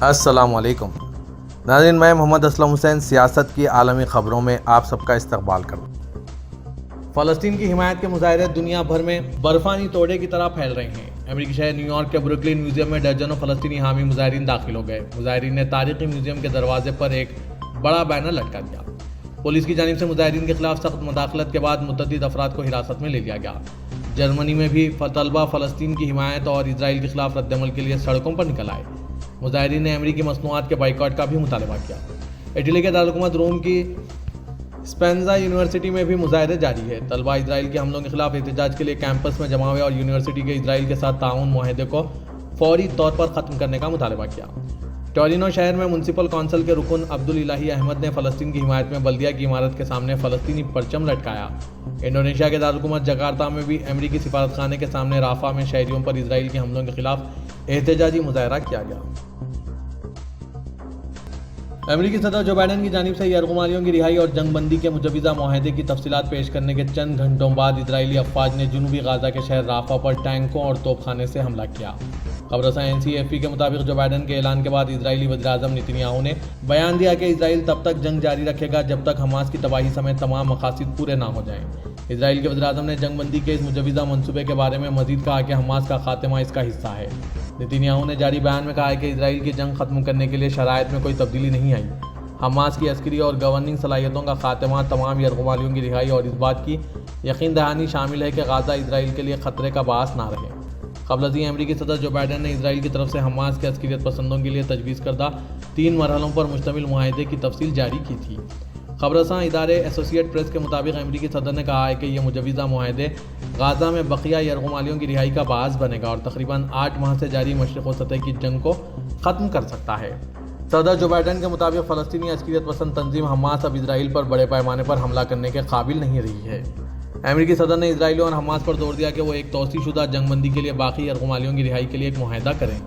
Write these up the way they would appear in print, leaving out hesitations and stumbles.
السلام علیکم ناظرین، میں محمد اسلم حسین سیاست کی عالمی خبروں میں آپ سب کا استقبال کرتا ہوں۔ فلسطین کی حمایت کے مظاہرے دنیا بھر میں برفانی توڑے کی طرح پھیل رہے ہیں۔ امریکی شہر نیو یارک کے بروکلن میوزیم میں درجنوں فلسطینی حامی مظاہرین داخل ہو گئے۔ مظاہرین نے تاریخی میوزیم کے دروازے پر ایک بڑا بینر لٹکا دیا۔ پولیس کی جانب سے مظاہرین کے خلاف سخت مداخلت کے بعد متعدد افراد کو حراست میں لے لیا گیا۔ جرمنی میں بھی طلبہ فلسطین کی حمایت اور اسرائیل کے خلاف رد عمل کے لیے سڑکوں پر نکل آئے۔ مظاہرین نے امریکی مصنوعات کے بائیکاٹ کا بھی مطالبہ کیا۔ اٹلی کے دارالحکومت روم کی اسپینزا یونیورسٹی میں بھی مظاہرے جاری ہے۔ طلبہ اسرائیل کے حملوں کے خلاف احتجاج کے لیے کیمپس میں جمع ہوئے اور یونیورسٹی کے اسرائیل کے ساتھ تعاون معاہدے کو فوری طور پر ختم کرنے کا مطالبہ کیا۔ ٹورینو شہر میں میونسپل کونسل کے رکن عبداللہ احمد نے فلسطین کی حمایت میں بلدیہ کی عمارت کے سامنے فلسطینی پرچم لٹکایا۔ انڈونیشیا کے دارالحکومت جکارتہ میں بھی امریکی سفارت خانے کے سامنے رافع میں شہریوں پر اسرائیل کے حملوں کے خلاف احتجاجی مظاہرہ کیا گیا۔ امریکی صدر جو بائیڈن کی جانب سے یرغمالیوں کی رہائی اور جنگ بندی کے مجوزہ معاہدے کی تفصیلات پیش کرنے کے چند گھنٹوں بعد اسرائیلی افواج نے جنوبی غزہ کے شہر رافع پر ٹینکوں اور توپ خانے سے حملہ کیا۔ خبر رساں NCAFP کے مطابق جو بائیڈن کے اعلان کے بعد اسرائیلی وزیراعظم نتنیاہو نے بیان دیا کہ اسرائیل تب تک جنگ جاری رکھے گا جب تک حماس کی تباہی سمیت تمام مقاصد پورے نہ ہو جائیں۔ اسرائیل کے وزیراعظم نے جنگ بندی کے اس مجوزہ منصوبے کے بارے میں مزید کہا کہ حماس کا خاتمہ اس کا حصہ ہے۔ نتنیاہو نے جاری بیان میں کہا کہ اسرائیل کی جنگ ختم کرنے کے لیے شرائط میں کوئی تبدیلی نہیں آئی۔ حماس کی عسکری اور گورننگ صلاحیتوں کا خاتمہ، تمام یرغمالیوں کی رہائی اور اس بات کی یقین دہانی شامل ہے کہ غزہ اسرائیل کے لیے خطرے کا باعث نہ رہے۔ قبل ازیں امریکی صدر جو بائیڈن نے اسرائیل کی طرف سے حماس کے عسکریت پسندوں کے لیے تجویز کردہ 3 مرحلوں پر مشتمل معاہدے کی تفصیل جاری کی تھی۔ خبر رساں ادارے ایسوسی ایٹ پریس کے مطابق امریکی صدر نے کہا ہے کہ یہ مجوزہ معاہدے غزہ میں بقیہ یرغمالیوں کی رہائی کا باعث بنے گا اور تقریباً 8 ماہ سے جاری مشرق وسطی کی جنگ کو ختم کر سکتا ہے۔ صدر جو بائیڈن کے مطابق فلسطینی عسکریت پسند تنظیم حماس اب اسرائیل پر بڑے پیمانے پر حملہ کرنے کے قابل نہیں رہی ہے۔ امریکی صدر نے اسرائیلیوں اور حماس پر زور دیا کہ وہ ایک توسیع شدہ جنگ بندی کے لیے باقی یرغمالیوں کی رہائی کے لیے ایک معاہدہ کریں۔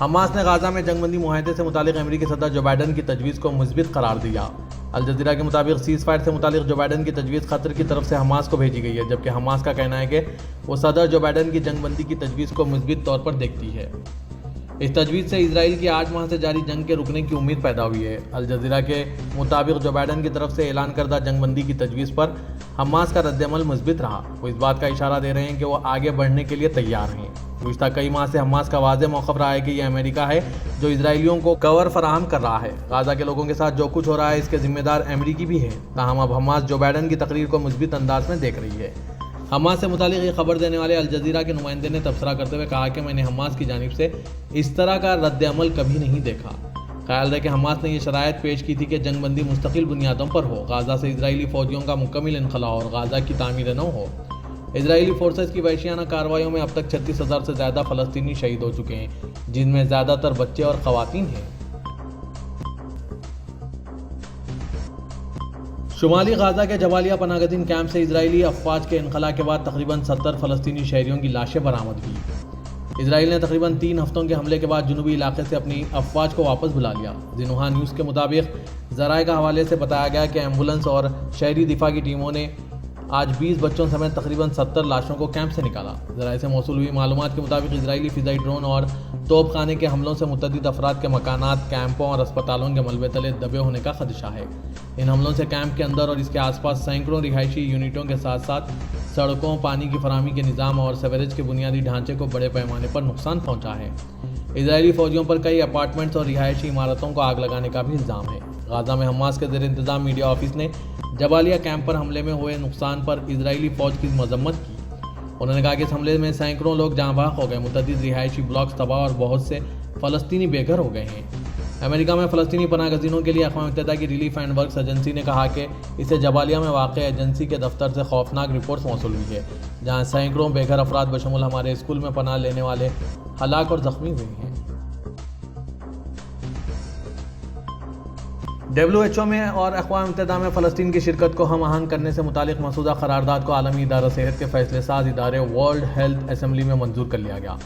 حماس نے غزہ میں جنگ بندی معاہدے سے متعلق امریکی صدر جو بائیڈن کی تجویز کو مثبت قرار دیا۔ الجزیرہ کے مطابق سیز فائر سے متعلق جو بائیڈن کی تجویز قطر کی طرف سے حماس کو بھیجی گئی ہے، جبکہ حماس کا کہنا ہے کہ وہ صدر جو بائیڈن کی جنگ بندی کی تجویز کو مثبت طور پر دیکھتی ہے۔ اس تجویز سے اسرائیل کی 8 ماہ سے جاری جنگ کے رکنے کی امید پیدا ہوئی ہے۔ الجزیرہ کے مطابق جو بائیڈن کی طرف سے اعلان کردہ جنگ بندی کی تجویز پر حماس کا رد عمل مثبت رہا۔ وہ اس بات کا اشارہ دے رہے ہیں کہ وہ آگے بڑھنے کے لیے تیار ہیں۔ گزشتہ کئی ماہ سے حماس کا واضح موقف رہا ہے کہ یہ امریکہ ہے جو اسرائیلیوں کو کور فراہم کر رہا ہے۔ غزہ کے لوگوں کے ساتھ جو کچھ ہو رہا ہے اس کے ذمہ دار امریکی بھی ہیں۔ تاہم اب حماس جو بائیڈن کی تقریر کو مثبت انداز میں دیکھ رہی ہے۔ حماس سے متعلق یہ خبر دینے والے الجزیرہ کے نمائندے نے تبصرہ کرتے ہوئے کہا کہ میں نے حماس کی جانب سے اس طرح کا رد عمل کبھی نہیں دیکھا۔ خیال ہے کہ حماس نے یہ شرائط پیش کی تھی کہ جنگ بندی مستقل بنیادوں پر ہو، غزہ سے اسرائیلی فوجیوں کا مکمل انخلاء اور غزہ کی تعمیر نو ہو۔ اسرائیلی فورسز کی وحشیانہ کارروائیوں میں اب تک 36,000 سے زیادہ فلسطینی شہید ہو چکے ہیں، جن میں زیادہ تر بچے اور خواتین ہیں۔ شمالی غزہ کے جبالیہ پناہ گزین کیمپ سے اسرائیلی افواج کے انخلاء کے بعد تقریباً 70 فلسطینی شہریوں کی لاشیں برآمد ہوئی۔ اسرائیل نے تقریباً 3 ہفتوں کے حملے کے بعد جنوبی علاقے سے اپنی افواج کو واپس بلا لیا۔ زنہوا نیوز کے مطابق ذرائع کے حوالے سے بتایا گیا کہ ایمبولینس اور شہری دفاع کی ٹیموں نے آج 20 بچوں سمیت تقریباً 70 لاشوں کو کیمپ سے نکالا۔ ذرائع سے موصول ہوئی معلومات کے مطابق اسرائیلی فضائی ڈرون اور توپ خانے کے حملوں سے متعدد افراد کے مکانات، کیمپوں اور اسپتالوں کے ملبے تلے دبے ہونے کا خدشہ ہے۔ ان حملوں سے کیمپ کے اندر اور اس کے آس پاس سینکڑوں رہائشی یونٹوں کے ساتھ ساتھ سڑکوں، پانی کی فراہمی کے نظام اور سیوریج کے بنیادی ڈھانچے کو بڑے پیمانے پر نقصان پہنچا ہے۔ اسرائیلی فوجیوں پر کئی اپارٹمنٹس اور رہائشی عمارتوں کو آگ لگانے کا بھی الزام ہے۔ غزہ میں حماس کے زیر انتظام میڈیا آفس نے جبالیہ کیمپ پر حملے میں ہوئے نقصان پر اسرائیلی فوج کی مذمت کی۔ انہوں نے کہا کہ اس حملے میں سینکڑوں لوگ جاں بحق ہو گئے، متعدد رہائشی بلاکس تباہ اور بہت سے فلسطینی بے گھر ہو گئے ہیں۔ امریکہ میں فلسطینی پناہ گزینوں کے لیے اقوام متحدہ کی ریلیف اینڈ ورکس ایجنسی نے کہا کہ اسے جبالیہ میں واقع ایجنسی کے دفتر سے خوفناک رپورٹس موصول ہوئی ہے، جہاں سینکڑوں بے گھر افراد بشمول ہمارے اسکول میں پناہ لینے والے ہلاک اور زخمی ہوئے ہیں۔ WHO میں اور اقوام متحدہ میں فلسطین کی شرکت کو ہم آہنگ کرنے سے متعلق مسودہ قرارداد کو عالمی ادارہ صحت کے فیصلے ساز ادارے ورلڈ ہیلتھ اسمبلی میں منظور کر لیا گیا۔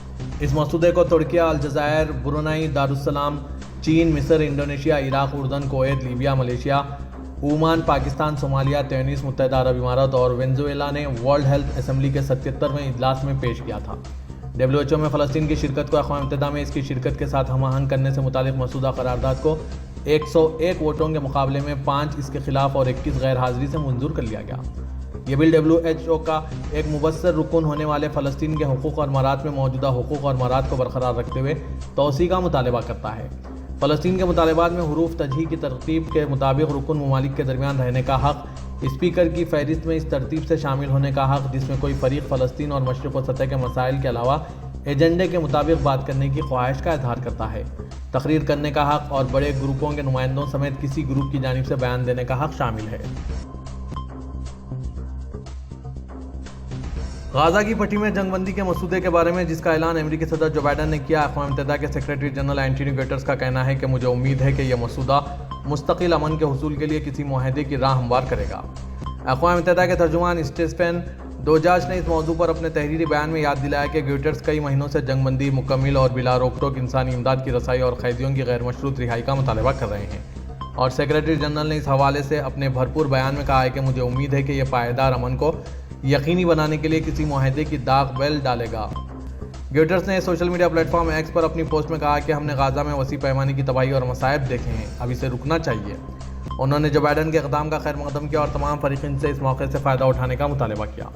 اس مسودے کو ترکیہ، الجزائر، برونائی، دارالسلام، چین، مصر، انڈونیشیا، عراق، اردن، کویت، لیبیا، ملیشیا، عمان، پاکستان، صومالیہ، تیونس، متحدہ عرب امارات اور وینزویلا نے ورلڈ ہیلتھ اسمبلی کے 77ویں اجلاس میں پیش کیا تھا۔ WHO میں فلسطین کی شرکت کو اقوام متحدہ میں اس کی شرکت کے ساتھ ہم آہنگ کرنے سے متعلق مسودہ قرارداد کو 101 ووٹوں کے مقابلے میں 5 اس کے خلاف اور 21 غیر حاضری سے منظور کر لیا گیا۔ یہ بل WHO کا ایک مبصر رکن ہونے والے فلسطین کے حقوق اور امارات میں موجودہ حقوق اور امارات کو برقرار رکھتے ہوئے توسیع کا مطالبہ کرتا ہے۔ فلسطین کے مطالبات میں حروف تجہیز کی ترتیب کے مطابق رکن ممالک کے درمیان رہنے کا حق، اسپیکر کی فہرست میں اس ترتیب سے شامل ہونے کا حق جس میں کوئی فریق فلسطین اور مشرق و سطح کے مسائل کے علاوہ ایجنڈے کے مطابق بات کرنے کی خواہش کا اظہار کرتا ہے، تقریر کرنے کا حق اور بڑے گروپوں کے نمائندوں سمیت کسی گروپ کی جانب سے بیان دینے کا حق شامل ہے۔ غزہ کی پٹی میں جنگ بندی کے مسودے کے بارے میں جس کا اعلان امریکی صدر جو بائیڈن نے کیا، اقوام متحدہ کے سیکریٹری جنرل اینٹونی گٹرس کا کہنا ہے کہ مجھے امید ہے کہ یہ مسودہ مستقل امن کے حصول کے لیے کسی معاہدے کی راہ ہموار کرے گا۔ اقوام متحدہ کے ترجمان اسٹیفن دوجاچ نے اس موضوع پر اپنے تحریری بیان میں یاد دلایا کہ گٹرس کئی مہینوں سے جنگ بندی مکمل اور بلا روک ٹوک انسانی امداد کی رسائی اور قیدیوں کی غیر مشروط رہائی کا مطالبہ کر رہے ہیں، اور سیکریٹری جنرل نے اس حوالے سے اپنے بھرپور بیان میں کہا ہے کہ مجھے امید ہے کہ یہ پائیدار امن کو یقینی بنانے کے لیے کسی معاہدے کی داغ بیل ڈالے گا۔ گٹرس نے social media platform X پر اپنی پوسٹ میں کہا کہ ہم نے غزہ میں وسیع پیمانے کی تباہی اور مصائب دیکھے ہیں، اب اسے رکنا چاہیے۔ انہوں نے جو بائیڈن کے اقدام کا خیر مقدم کیا اور تمام فریقین سے اس موقع سے فائدہ اٹھانے کا مطالبہ کیا۔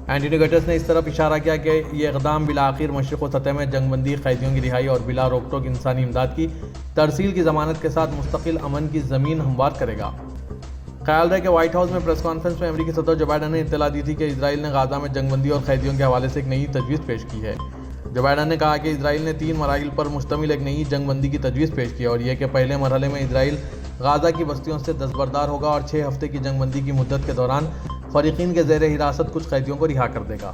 اینٹونی گٹرس نے اس طرف اشارہ کیا کہ یہ اقدام بالآخر مشرق و سطح میں جنگ بندی، قیدیوں کی رہائی اور بلا روک ٹوک انسانی امداد کی ترسیل کی ضمانت کے ساتھ مستقل امن کی زمین ہموار کرے گا۔ خیال ہے کہ وائٹ ہاؤس میں پریس کانفرنس میں امریکی صدر جو بائیڈن نے اطلاع دی تھی کہ اسرائیل نے غزہ میں جنگ بندی اور قیدیوں کے حوالے سے ایک نئی تجویز پیش کی ہے۔ جو بائیڈن نے کہا کہ اسرائیل نے 3 مراحل پر مشتمل ایک نئی جنگ بندی کی تجویز پیش کی ہے، اور یہ کہ پہلے مرحلے میں اسرائیل غزہ کی بستیوں سے دستبردار ہوگا اور 6 ہفتے کی جنگ بندی کی مدت کے دوران فریقین کے زیر حراست کچھ قیدیوں کو رہا کر دے گا۔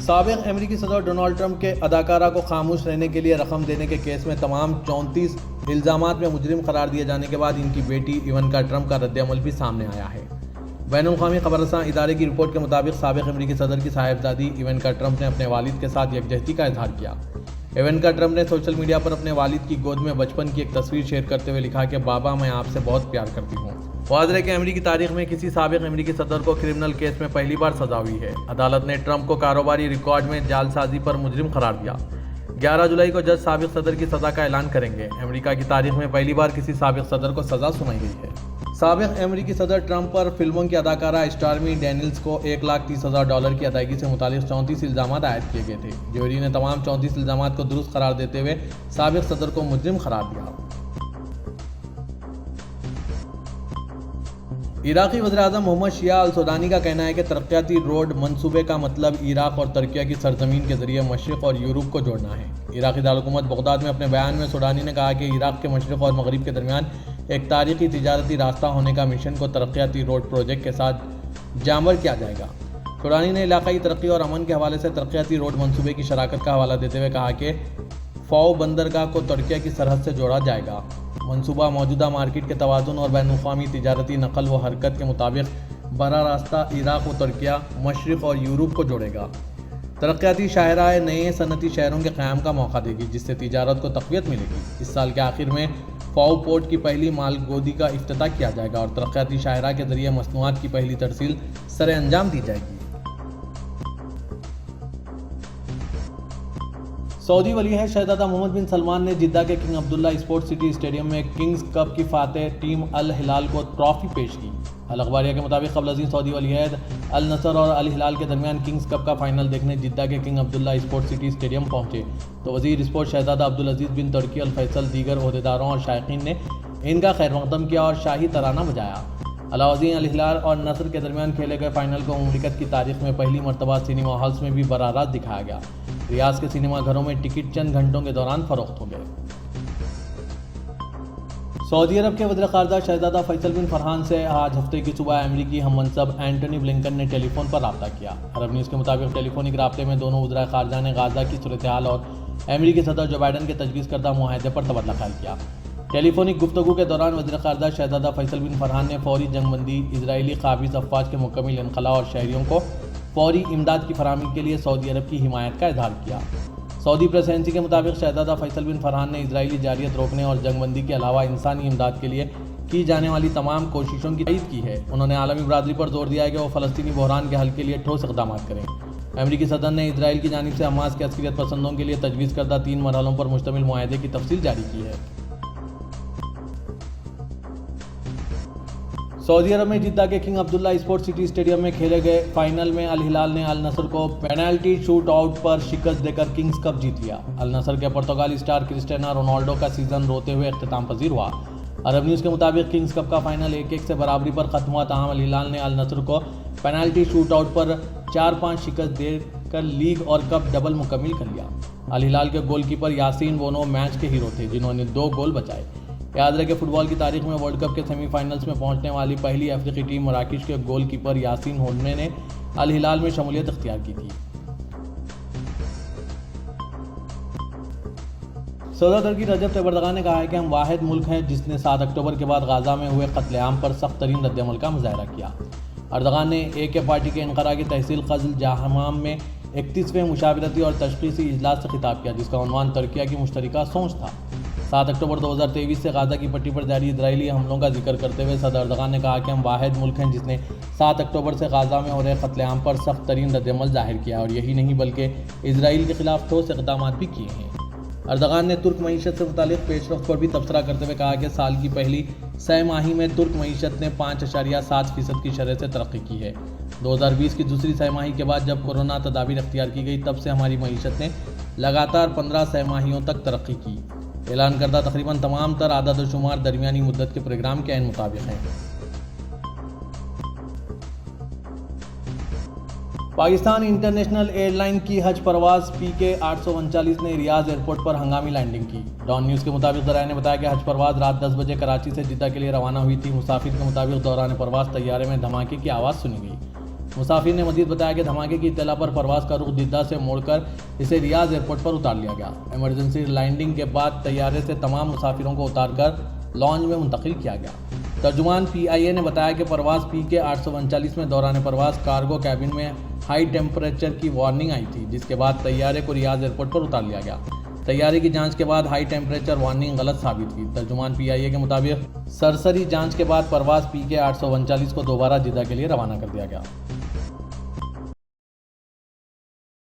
سابق امریکی صدر ڈونلڈ ٹرمپ کے اداکارہ کو خاموش رہنے کے لیے رقم دینے کے کیس میں تمام 34 الزامات میں مجرم قرار دیے جانے کے بعد ان کی بیٹی ایونکا ٹرمپ کا رد عمل بھی سامنے آیا ہے۔ بین الاقوامی خبر رساں ادارے کی رپورٹ کے مطابق سابق امریکی صدر کی صاحبزادی ایونکا ٹرمپ نے اپنے والد کے ساتھ یکجہتی کا اظہار کیا۔ ایونکا ٹرمپ نے سوشل میڈیا پر اپنے والد کی گود میں بچپن کی ایک تصویر شیئر کرتے ہوئے لکھا کہ بابا میں آپ سے بہت پیار کرتی ہوں۔ واضح ہے کہ امریکی تاریخ میں کسی سابق امریکی صدر کو کرمنل کیس میں پہلی بار سزا ہوئی ہے۔ عدالت نے ٹرمپ کو کاروباری ریکارڈ میں جعل سازی پر مجرم قرار دیا۔ 11 جولائی کو جج سابق صدر کی سزا کا اعلان کریں گے۔ امریکہ کی تاریخ میں پہلی بار کسی سابق صدر کو سزا سنائی گئی ہے۔ سابق امریکی صدر ٹرمپ پر فلموں کی اداکارہ اسٹارمی ڈینیلز کو $130,000 کی ادائیگی سے متعلق 34 الزامات عائد کیے گئے تھے۔ جیوری نے تمام 34 الزامات کو درست قرار دیتے ہوئے سابق صدر کو مجرم قرار دیا۔ عراقی وزیراعظم محمد شیعہ السودانی کا کہنا ہے کہ ترقیاتی روڈ منصوبے کا مطلب عراق اور ترکیہ کی سرزمین کے ذریعے مشرق اور یورپ کو جوڑنا ہے۔ عراقی دارالحکومت بغداد میں اپنے بیان میں سودانی نے کہا کہ عراق کے مشرق اور مغرب کے درمیان ایک تاریخی تجارتی راستہ ہونے کا مشن کو ترقیاتی روڈ پروجیکٹ کے ساتھ جامور کیا جائے گا۔ سودانی نے علاقائی ترقی اور امن کے حوالے سے ترقیاتی روڈ منصوبے کی شراکت کا حوالہ دیتے ہوئے کہا کہ فاؤ بندرگاہ کو ترکیہ کی سرحد سے جوڑا جائے گا۔ منصوبہ موجودہ مارکیٹ کے توازن اور بین الاقوامی تجارتی نقل و حرکت کے مطابق براہ راستہ عراق و ترکیہ، مشرق اور یورپ کو جوڑے گا۔ ترقیاتی شاہراہ نئے صنعتی شہروں کے قیام کا موقع دے گی جس سے تجارت کو تقویت ملے گی۔ اس سال کے آخر میں فاؤ پورٹ کی پہلی مال گودی کا افتتاح کیا جائے گا اور ترقیاتی شاہراہ کے ذریعے مصنوعات کی پہلی ترسیل سر انجام دی جائے گی۔ سعودی ولی عہد شہزادہ محمد بن سلمان نے جدہ کے کنگ عبداللہ اسپورٹس سٹی اسٹیڈیم میں کنگز کپ کی فاتح ٹیم الہلال کو ٹرافی پیش کی۔ الاخباریہ کے مطابق قبل ازیں سعودی ولی عہد النصر اور الہلال کے درمیان کنگز کپ کا فائنل دیکھنے جدہ کے کنگ عبداللہ اسپورٹس سٹی اسٹیڈیم پہنچے تو وزیر اسپورٹ شہزادہ عبدالعزیز بن ترکی الفیصل دیگر عہدیداروں اور شائقین نے ان کا خیر مقدم کیا اور شاہی ترانہ بجایا۔ علاوہ الہلال اور نصر کے درمیان کھیلے گئے فائنل کو مملکت کی تاریخ میں پہلی مرتبہ سینما ہالز میں بھی براہ راست دکھایا گیا۔ ریاض کے سینما گھروں میں ٹکٹ چند گھنٹوں کے دوران فروخت ہو گئے۔ سعودی عرب کے وزیر خارجہ شہزادہ فیصل بن فرحان سے آج ہفتے کی صبح امریکی ہم منصب اینٹونی بلنکن نے ٹیلی فون پر رابطہ کیا۔ عرب نیوز کے مطابق ٹیلی فونک رابطے میں دونوں وزراء خارجہ نے غزہ کی صورتحال اور امریکی صدر جو بائیڈن کے تجویز کردہ معاہدے پر تبادلہ خیال کیا۔ ٹیلی فونک گفتگو کے دوران وزیر خارجہ شہزادہ فیصل بن فرحان نے فوری جنگ بندی، اسرائیلی قابض افواج کے مکمل انخلاء اور شہریوں کو فوری امداد کی فراہمی کے لیے سعودی عرب کی حمایت کا اظہار کیا۔ سعودی پریس ایجنسی کے مطابق شہزادہ فیصل بن فرحان نے اسرائیلی جارحیت روکنے اور جنگ بندی کے علاوہ انسانی امداد کے لیے کی جانے والی تمام کوششوں کی تائید کی ہے۔ انہوں نے عالمی برادری پر زور دیا ہے کہ وہ فلسطینی بحران کے حل کے لیے ٹھوس اقدامات کریں۔ امریکی صدر نے اسرائیل کی جانب سے حماس کے عسکریت پسندوں کے لیے تجویز کردہ 3 مرحلوں پر مشتمل معاہدے کی تفصیل جاری کی ہے۔ سعودی عرب میں جدہ کے کنگ عبداللہ اسپورٹ سٹی اسٹیڈیم میں کھیلے گئے فائنل میں الہلال نے النصر کو پینالٹی شوٹ آؤٹ پر شکست دے کر کنگز کپ جیت لیا۔ النصر کے پرتگالی اسٹار کرسٹیانو رونالڈو کا سیزن روتے ہوئے اختتام پذیر ہوا۔ عرب نیوز کے مطابق کنگز کپ کا فائنل 1-1 سے برابری پر ختم ہوا، تاہم الہلال نے النصر کو پینالٹی شوٹ آؤٹ پر 4-5 شکست دے کر لیگ اور کپ ڈبل مکمل کر لیا۔ الہلال کے goal keeper Yasin Bono match کے ہیرو تھے، جنہوں نے 2 گول بچائے۔ یاد رہے کہ فٹ بال کی تاریخ میں ورلڈ کپ کے سیمی فائنلز میں پہنچنے والی پہلی افریقی ٹیم مراکش کے گول کیپر یاسین بونو نے الہلال میں شمولیت اختیار کی تھی۔ صدر ترکی رجب طیب اردغان نے کہا ہے کہ ہم واحد ملک ہیں جس نے 7 اکتوبر کے بعد غزہ میں ہوئے قتل عام پر سخت ترین رد عمل کا مظاہرہ کیا۔ اردغان نے AK پارٹی کے انقرہ کی تحصیل قزل جہمام میں 31ویں مشاورتی اور تشخیصی اجلاس سے خطاب کیا، جس کا عنوان ترکیہ کی مشترکہ سوچ تھا۔ 7 اکتوبر 2023 سے غزہ کی پٹی پر جاری اسرائیلی حملوں کا ذکر کرتے ہوئے صدر اردغان نے کہا کہ ہم واحد ملک ہیں جس نے 7 اکتوبر سے غزہ میں ہو رہے قتل عام پر سخت ترین رد عمل ظاہر کیا، اور یہی نہیں بلکہ اسرائیل کے خلاف ٹھوس اقدامات بھی کیے ہیں۔ اردغان نے ترک معیشت سے متعلق پیش رفت پر بھی تبصرہ کرتے ہوئے کہا کہ سال کی پہلی 6 ماہی میں ترک معیشت نے 5.7% کی شرح سے ترقی کی ہے۔ 2020 کی دوسری 6 ماہی کے بعد جب کورونا تدابیر اختیار کی گئی، تب سے ہماری معیشت نے لگاتار 15 6 ماہیوں تک ترقی کی۔ اعلان کردہ تقریباً تمام تر اعداد و شمار درمیانی مدت کے پروگرام کے عین مطابق ہیں۔ پاکستان انٹرنیشنل ایئر لائن کی حج پرواز PK 839 نے ریاض ایئرپورٹ پر ہنگامی لینڈنگ کی۔ ڈان نیوز کے مطابق ذرائع نے بتایا کہ حج پرواز رات 10 بجے کراچی سے جدہ کے لیے روانہ ہوئی تھی۔ مسافر کے مطابق دوران پرواز طیارے میں دھماکے کی آواز سنی گئی۔ مسافر نے مزید بتایا کہ دھماکے کی اطلاع پر پرواز کا رخ جدہ سے موڑ کر اسے ریاض ایئرپورٹ پر اتار لیا گیا۔ ایمرجنسی لینڈنگ کے بعد طیارے سے تمام مسافروں کو اتار کر لانچ میں منتقل کیا گیا۔ ترجمان PIA نے بتایا کہ پرواز PK 839 میں دوران پرواز کارگو کیبن میں ہائی ٹیمپریچر کی وارننگ آئی تھی، جس کے بعد طیارے کو ریاض ایئرپورٹ پر اتار لیا گیا۔ طیارے کی جانچ کے بعد ہائی ٹیمپریچر وارننگ غلط ثابت ہوئی۔ ترجمان PIA کے مطابق سرسری جانچ کے بعد پرواز PK 839 کو دوبارہ جدہ کے لیے روانہ کر دیا گیا۔